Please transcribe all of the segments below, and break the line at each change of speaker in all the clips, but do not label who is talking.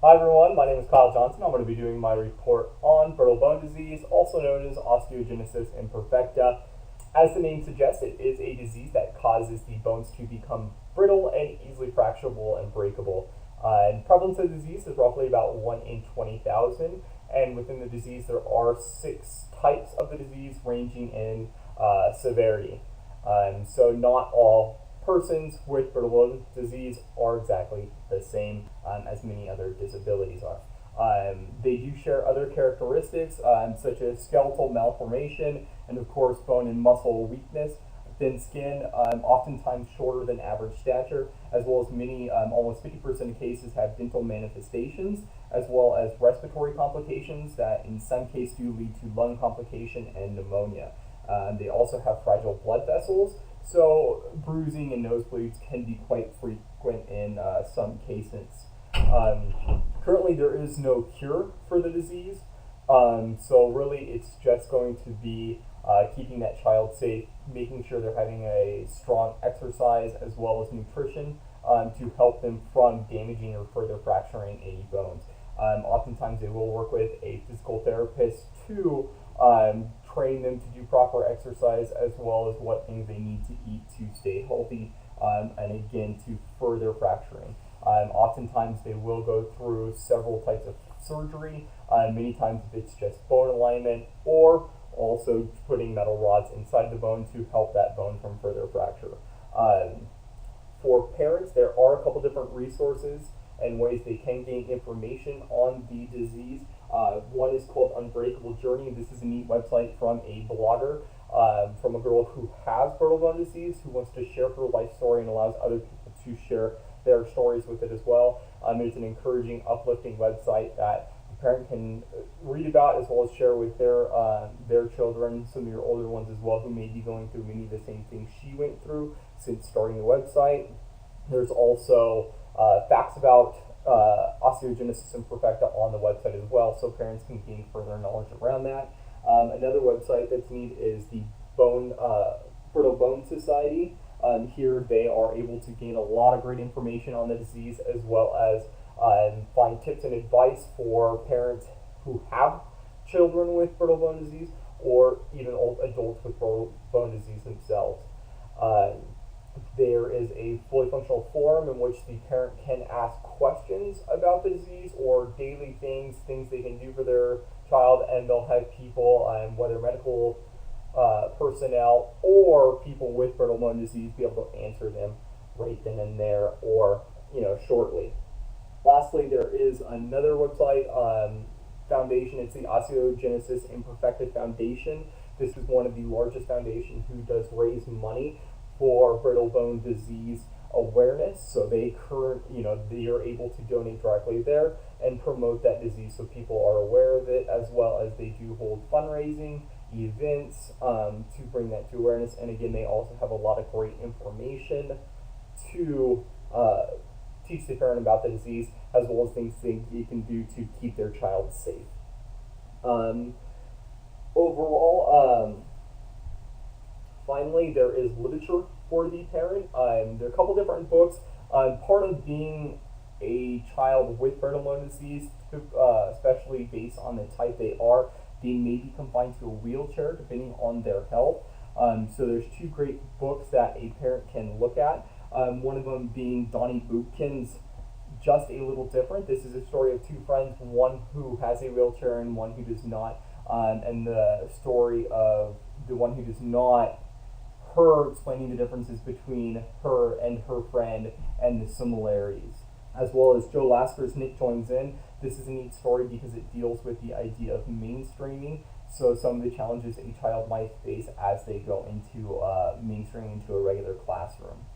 Hi everyone, my name is Kyle Johnston. I'm going to be doing my report on brittle bone disease, also known as osteogenesis imperfecta. As the name suggests, it is a disease that causes the bones to become brittle and easily fracturable and breakable. And prevalence of the disease is roughly about 1 in 20,000, and within the disease there are 6 types of the disease ranging in severity. So not all persons with brittle bone disease are exactly the same as many other disabilities are. They do share other characteristics such as skeletal malformation and of course bone and muscle weakness, thin skin, oftentimes shorter than average stature, as well as many, almost 50% of cases have dental manifestations, as well as respiratory complications that in some cases do lead to lung complication and pneumonia. They also have fragile blood vessels, so bruising and nosebleeds can be quite frequent in some cases. Currently, there is no cure for the disease, so really it's just going to be keeping that child safe, making sure they're having a strong exercise as well as nutrition to help them from damaging or further fracturing any bones. Oftentimes, they will work with a physical therapist to train them to do proper exercise as well as what things they need to eat to stay healthy and again to further fracturing. Oftentimes they will go through several types of surgery, many times if it's just bone alignment or also putting metal rods inside the bone to help that bone from further fracture. For parents, there are a couple different resources and ways they can gain information on the disease. One is called Unbreakable Journey. This is a neat website from a blogger, from a girl who has brittle bone disease, who wants to share her life story and allows other people to share their stories with it as well. It's an encouraging, uplifting website that a parent can read about as well as share with their children, some of your older ones as well, who may be going through many of the same things she went through since starting the website. There's also facts about osteogenesis imperfecta on the website as well, so parents can gain further knowledge around that. Another website that's neat is the Brittle Bone Society. Here they are able to gain a lot of great information on the disease as well as find tips and advice for parents who have children with brittle bone disease or even adults with brittle bone disease themselves. There is a fully functional forum in which the parent can ask questions about the disease or daily things they can do for their child, and they'll have people, whether medical personnel or people with brittle bone disease, be able to answer them right then and there or shortly. Lastly, there is another website foundation. It's the Osteogenesis Imperfecta Foundation. This is one of the largest foundations who does raise money for brittle bone disease awareness. So they are able to donate directly there and promote that disease so people are aware of it, as well as they do hold fundraising events to bring that to awareness. And again, they also have a lot of great information to teach the parent about the disease, as well as things you can do to keep their child safe. Overall, finally, there is literature for the parent. There are a couple different books. Part of being a child with brittle bone disease, especially based on the type they are, they may be confined to a wheelchair depending on their health. So there's 2 great books that a parent can look at. One of them being Donnie Bootkin's Just a Little Different. This is a story of 2 friends, one who has a wheelchair and one who does not. And the story of the one who does not, her explaining the differences between her and her friend and the similarities. As well as Joe Lasker's Nick Joins In. This is a neat story because it deals with the idea of mainstreaming, so some of the challenges a child might face as they go into mainstreaming into a regular classroom.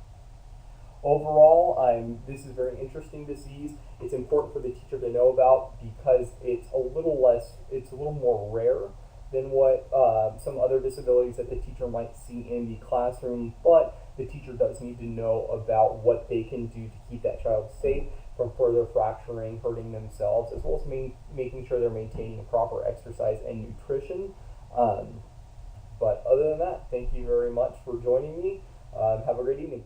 Overall, this is a very interesting disease. It's important for the teacher to know about because it's a little more rare than what some other disabilities that the teacher might see in the classroom, but the teacher does need to know about what they can do to keep that child safe from further fracturing, hurting themselves, as well as making sure they're maintaining proper exercise and nutrition. But other than that, thank you very much for joining me. Have a great evening.